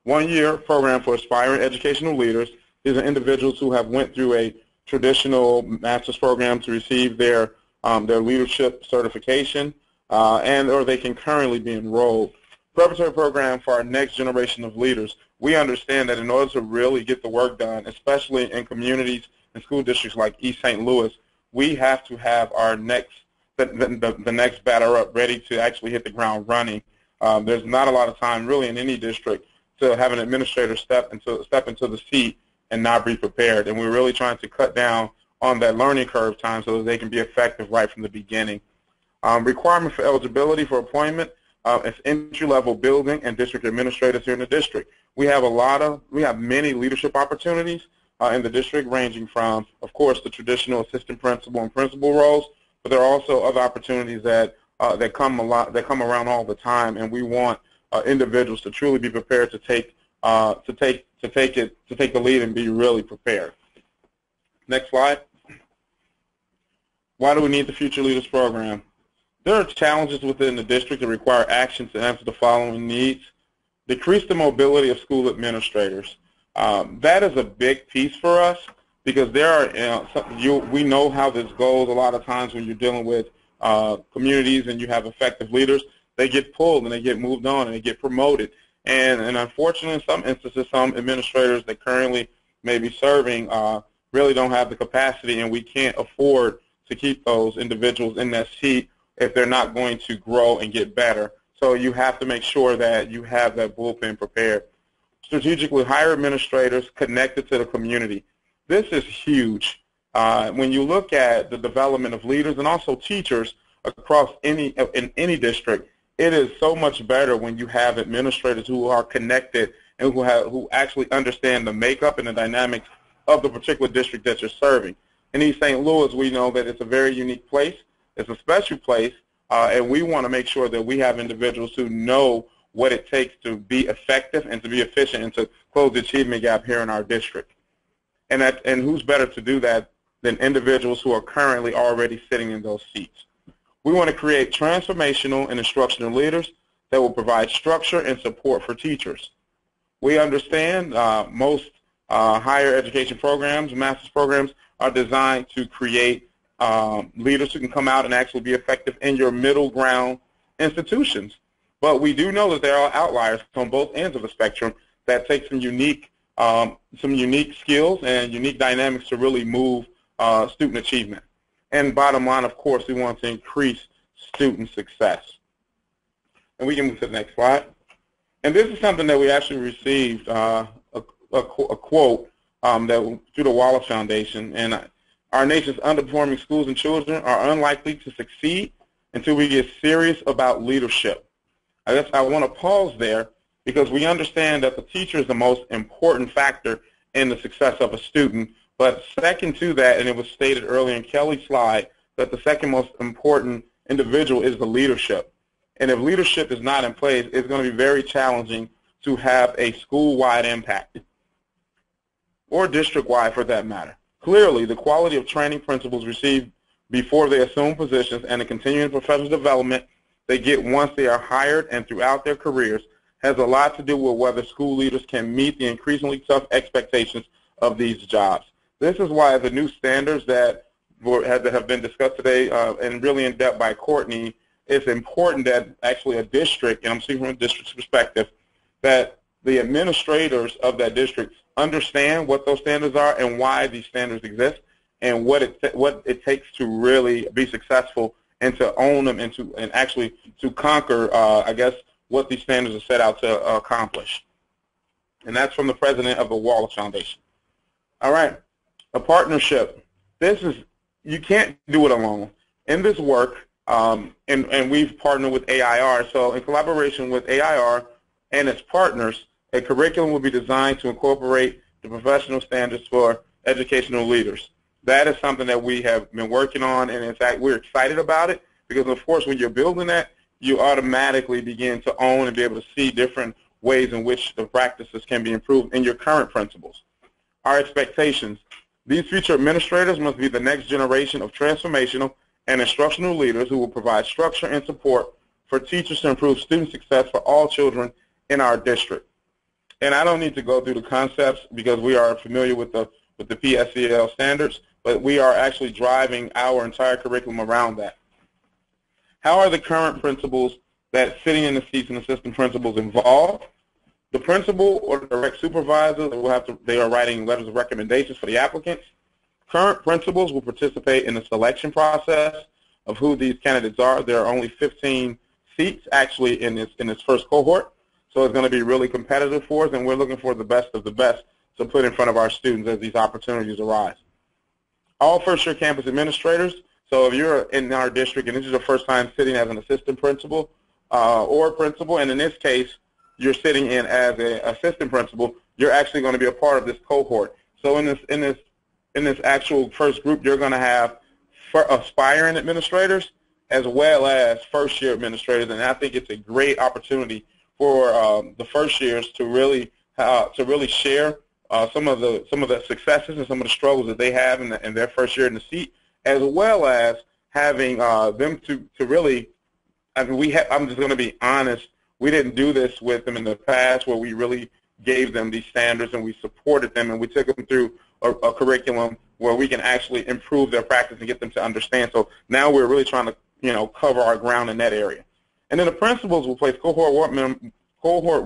one-year program for aspiring educational leaders. These are individuals who have went through a traditional master's program to receive their leadership certification, or they can currently be enrolled. Preparatory program for our next generation of leaders. We understand that in order to really get the work done, especially in communities and school districts like East St. Louis, we have to have our the next batter up ready to actually hit the ground running. There's not a lot of time really in any district to have an administrator step into the seat and not be prepared. And we're really trying to cut down on that learning curve time so that they can be effective right from the beginning. Requirement for eligibility for appointment is entry-level building and district administrators here in the district. We have many leadership opportunities in the district, ranging from, of course, the traditional assistant principal and principal roles, but there are also other opportunities that come around all the time, and we want individuals to truly be prepared to take the lead and be really prepared. Next slide. Why do we need the Future Leaders program? There are challenges within the district that require action to answer the following needs. Decrease the mobility of school administrators. That is a big piece for us because there are, we know how this goes a lot of times when you're dealing with communities and you have effective leaders. They get pulled and they get moved on and they get promoted. And unfortunately, in some instances, some administrators that currently may be serving really don't have the capacity, and we can't afford to keep those individuals in that seat if they're not going to grow and get better. So you have to make sure that you have that bullpen prepared. Strategically hire administrators connected to the community. This is huge. When you look at the development of leaders and also teachers across in any district, it is so much better when you have administrators who are connected and who actually understand the makeup and the dynamics of the particular district that you're serving. In East St. Louis, we know that it's a very unique place. It's a special place, and we want to make sure that we have individuals who know what it takes to be effective and to be efficient and to close the achievement gap here in our district. And who's better to do that than individuals who are currently already sitting in those seats. We want to create transformational and instructional leaders that will provide structure and support for teachers. We understand most higher education programs, master's programs, are designed to create leaders who can come out and actually be effective in your middle ground institutions. But we do know that there are outliers on both ends of the spectrum that take some unique skills and unique dynamics to really move student achievement. And bottom line, of course, we want to increase student success. And we can move to the next slide. And this is something that we actually received a quote through the Wallace Foundation. And our nation's underperforming schools and children are unlikely to succeed until we get serious about leadership. I guess I want to pause there because we understand that the teacher is the most important factor in the success of a student. But second to that, and it was stated earlier in Kelly's slide, that the second most important individual is the leadership. And if leadership is not in place, it's going to be very challenging to have a school-wide impact, or district-wide for that matter. Clearly, the quality of training principals receive before they assume positions and the continuing professional development they get once they are hired and throughout their careers has a lot to do with whether school leaders can meet the increasingly tough expectations of these jobs. This is why the new standards that have been discussed today and really in depth by Courtney, it's important that actually a district, and I'm speaking from a district's perspective, that the administrators of that district understand what those standards are and why these standards exist and what it takes to really be successful and to own them and actually to conquer, I guess, what these standards are set out to accomplish. And that's from the president of the Wallace Foundation. All right, a partnership. This is, you can't do it alone. In this work, and we've partnered with AIR, so in collaboration with AIR and its partners, a curriculum will be designed to incorporate the professional standards for educational leaders. That is something that we have been working on, and in fact, we're excited about it because, of course, when you're building that, you automatically begin to own and be able to see different ways in which the practices can be improved in your current principles. Our expectations. These future administrators must be the next generation of transformational and instructional leaders who will provide structure and support for teachers to improve student success for all children in our district. And I don't need to go through the concepts because we are familiar with the PSAL standards, but we are actually driving our entire curriculum around that. How are the current principals that sitting in the seats and assistant principals involved? The principal or direct supervisor, they are writing letters of recommendations for the applicants. Current principals will participate in the selection process of who these candidates are. There are only 15 seats actually in this first cohort, so it's going to be really competitive for us, and we're looking for the best of the best to put in front of our students as these opportunities arise. All first-year campus administrators, so if you're in our district and this is your first time sitting as an assistant principal or principal, and in this case you're sitting in as an assistant principal, you're actually going to be a part of this cohort. So in this actual first group, you're going to have aspiring administrators as well as first-year administrators, and I think it's a great opportunity for the first years to really share some of the successes and some of the struggles that they have in their first year in the seat, as well as having them to really. I mean, I'm just going to be honest. We didn't do this with them in the past, where we really gave them these standards and we supported them and we took them through a curriculum where we can actually improve their practice and get them to understand. So now we're really trying to cover our ground in that area. And then the principals will place cohort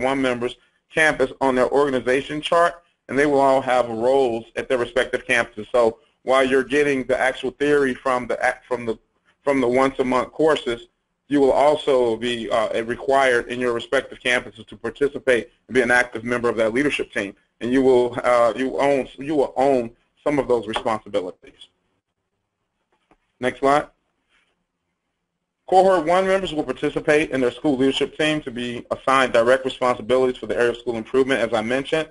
one members campus on their organization chart, and they will all have roles at their respective campuses. So while you're getting the actual theory from the once-a-month courses, you will also be required in your respective campuses to participate and be an active member of that leadership team, and you will own some of those responsibilities. Next slide. Cohort 1 members will participate in their school leadership team to be assigned direct responsibilities for the area of school improvement, as I mentioned.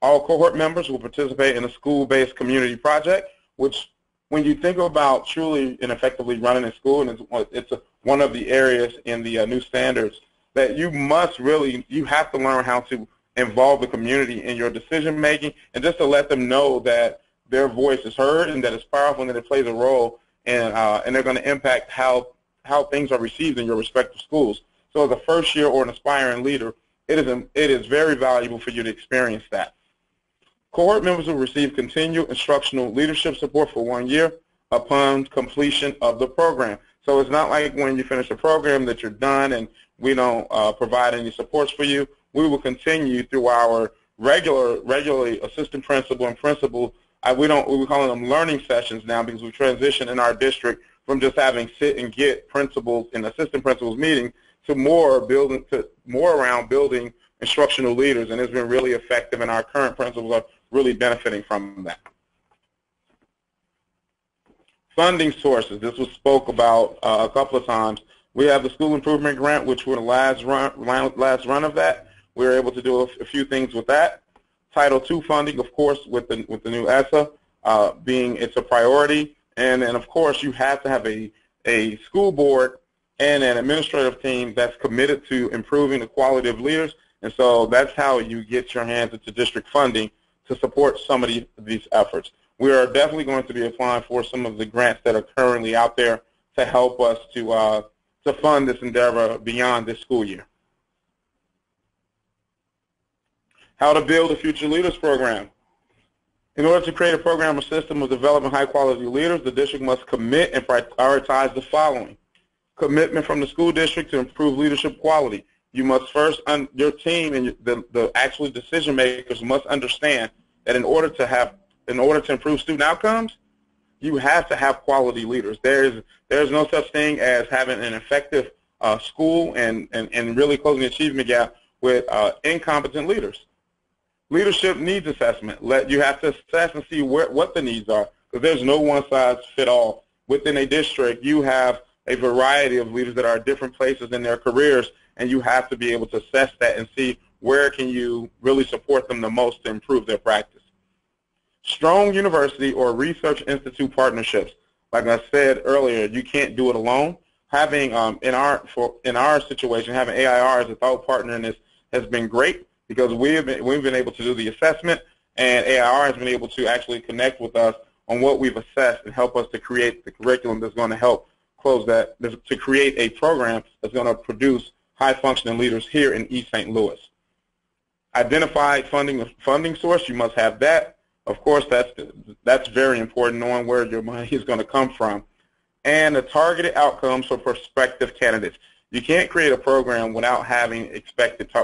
All cohort members will participate in a school-based community project, which, when you think about truly and effectively running a school, and it's one of the areas in the new standards that you have to learn how to involve the community in your decision making, and just to let them know that their voice is heard and that it's powerful and that it plays a role, and they're going to impact how things are received in your respective schools. So as a first year or an aspiring leader, it is very valuable for you to experience that. Cohort members will receive continued instructional leadership support for 1 year upon completion of the program. So it's not like when you finish the program that you're done and we don't provide any supports for you. We will continue through our regularly assistant principal and principal. We're calling them learning sessions now because we transitioned in our district from just having sit and get principals and assistant principals meetings to more around building instructional leaders, and it's been really effective, and our current principals are really benefiting from that. Funding sources. This was spoke about a couple of times. We have the school improvement grant, which we're the last run of that. We were able to do a few things with that. Title II funding, of course, with the new ESSA being it's a priority, and then of course you have to have a school board and an administrative team that's committed to improving the quality of leaders, and so that's how you get your hands into district funding to support some of these efforts. We are definitely going to be applying for some of the grants that are currently out there to help us to fund this endeavor beyond this school year. How to build a Future Leaders program. In order to create a program or system of developing high-quality leaders, the district must commit and prioritize the following. Commitment from the school district to improve leadership quality. You must first, your team and the actual decision makers must understand that in order to improve student outcomes, you have to have quality leaders. There's no such thing as having an effective school and really closing the achievement gap with incompetent leaders. Leadership needs assessment. You have to assess and see what the needs are, because there's no one-size-fits-all. Within a district, you have a variety of leaders that are at different places in their careers, and you have to be able to assess that and see where can you really support them the most to improve their practice. Strong university or research institute partnerships. Like I said earlier, you can't do it alone. Having in our situation, having AIR as a thought partner in this has been great, because we've been able to do the assessment, and AIR has been able to actually connect with us on what we've assessed and help us to create the curriculum that's going to help close that, to create a program that's going to produce high-functioning leaders here in East St. Louis. Identified funding source, you must have that. Of course, that's very important, knowing where your money is going to come from. And the targeted outcomes for prospective candidates. You can't create a program without having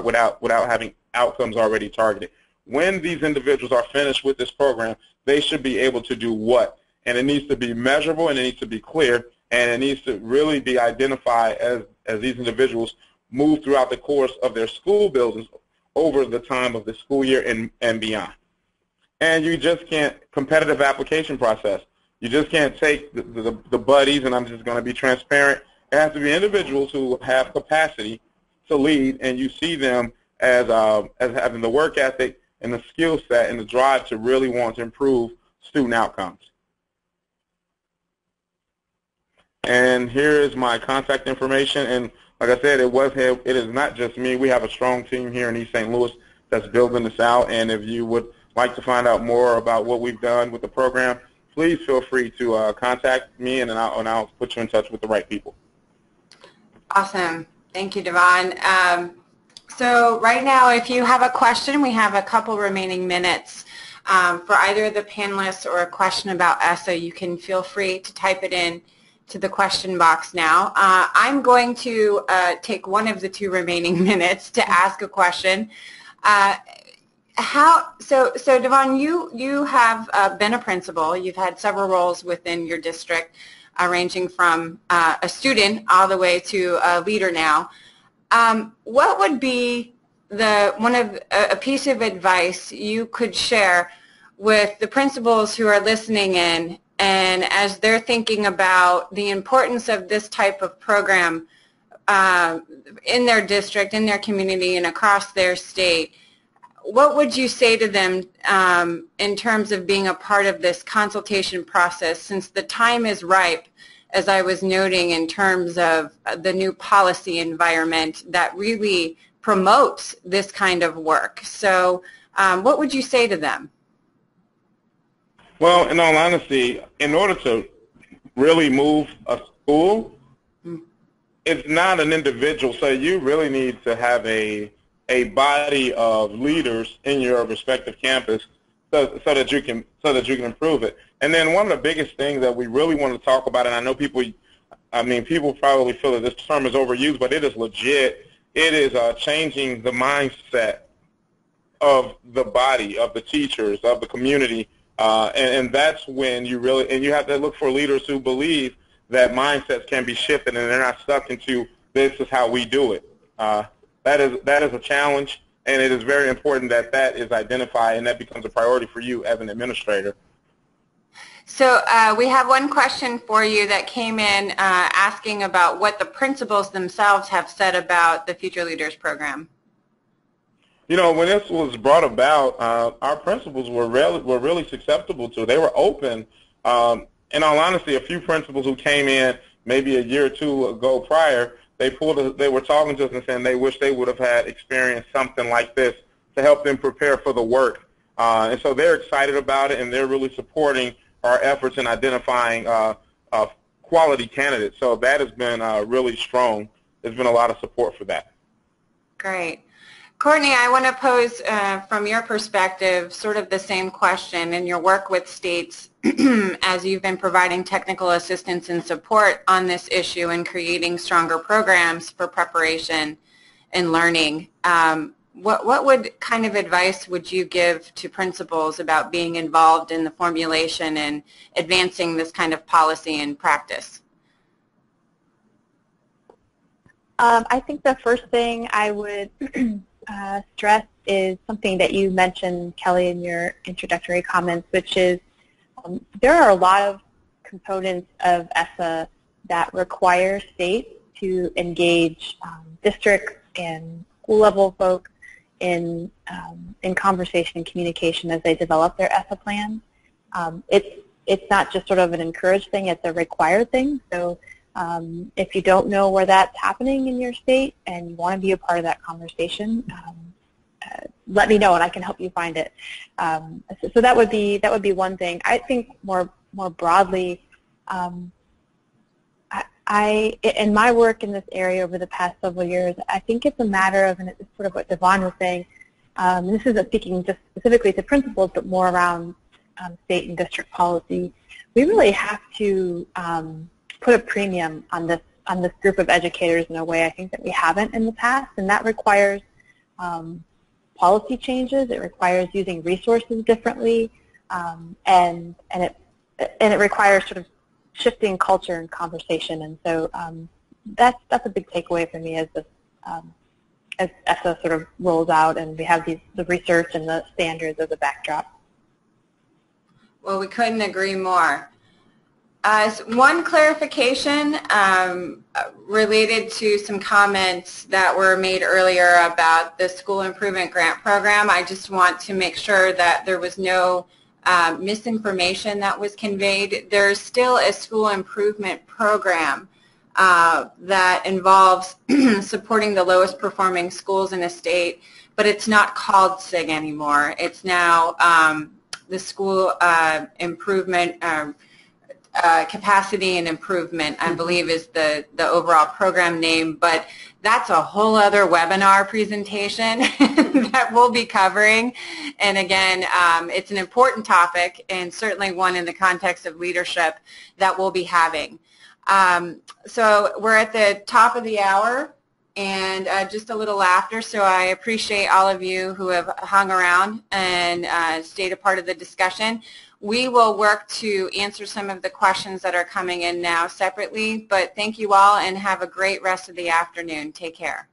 without having outcomes already targeted. When these individuals are finished with this program, they should be able to do what? And it needs to be measurable, and it needs to be clear, and it needs to really be identified as these individuals move throughout the course of their school buildings over the time of the school year and beyond. And you just can't, competitive application process. You just can't take the buddies, and I'm just going to be transparent. It has to be individuals who have capacity to lead, and you see them as having the work ethic and the skill set and the drive to really want to improve student outcomes. And here is my contact information. And like I said, it is not just me. We have a strong team here in East St. Louis that's building this out. And if you would like to find out more about what we've done with the program, please feel free to contact me, and I'll put you in touch with the right people. Awesome. Thank you, Devon. So right now, if you have a question, we have a couple remaining minutes for either of the panelists or a question about ESSA. You can feel free to type it in to the question box now. I'm going to take one of the 2 remaining minutes to ask a question. So Devon, you have been a principal. You've had several roles within your district, ranging from a student all the way to a leader now. What would be a piece of advice you could share with the principals who are listening in, and as they're thinking about the importance of this type of program in their district, in their community, and across their state? What would you say to them in terms of being a part of this consultation process, since the time is ripe, as I was noting, in terms of the new policy environment that really promotes this kind of work? So what would you say to them? Well, in all honesty, in order to really move a school, it's not an individual. So you really need to have a body of leaders in your respective campus so that you can improve it. And then one of the biggest things that we really want to talk about, and I know people probably feel that this term is overused, but it is legit. It is changing the mindset of the body, of the teachers, of the community, and that's when you really, and you have to look for leaders who believe that mindsets can be shifted and they're not stuck into this is how we do it. That is a challenge, and it is very important that that is identified and that becomes a priority for you as an administrator. So we have one question for you that came in asking about what the principals themselves have said about the Future Leaders program. You know, when this was brought about, our principals were really susceptible to it. They were open. In all honesty, a few principals who came in maybe a year or two ago prior, they were talking to us and saying they wish they would have had experienced something like this to help them prepare for the work. And so they're excited about it, and they're really supporting our efforts in identifying quality candidates. So that has been really strong. There's been a lot of support for that. Great. Courtney, I want to pose, from your perspective, sort of the same question. In your work with states, as you've been providing technical assistance and support on this issue and creating stronger programs for preparation and learning, what kind of advice would you give to principals about being involved in the formulation and advancing this kind of policy and practice? I think the first thing I would stress is something that you mentioned, Kelly, in your introductory comments, which is there are a lot of components of ESSA that require states to engage districts and school-level folks in conversation and communication as they develop their ESSA plans. It's not just sort of an encouraged thing, it's a required thing. So if you don't know where that's happening in your state and you want to be a part of that conversation, let me know and I can help you find it. So that would be one thing. I think more broadly, in my work in this area over the past several years, I think it's a matter of, and it's sort of what Devon was saying, and this isn't speaking just specifically to principals, but more around state and district policy. We really have to put a premium on this group of educators in a way I think that we haven't in the past, and that requires policy changes. It requires using resources differently, and it requires sort of shifting culture and conversation. And so that's a big takeaway for me as this as ESSA sort of rolls out and we have the research and the standards as a backdrop. Well, we couldn't agree more. One clarification related to some comments that were made earlier about the School Improvement Grant Program. I just want to make sure that there was no misinformation that was conveyed. There's still a school improvement program that involves supporting the lowest performing schools in a state, but it's not called SIG anymore. It's now the School Improvement Capacity and Improvement, I believe, is the overall program name, but that's a whole other webinar presentation that we'll be covering. And again, it's an important topic and certainly one in the context of leadership that we'll be having. So we're at the top of the hour and just a little after, so I appreciate all of you who have hung around and stayed a part of the discussion. We will work to answer some of the questions that are coming in now separately, but thank you all and have a great rest of the afternoon. Take care.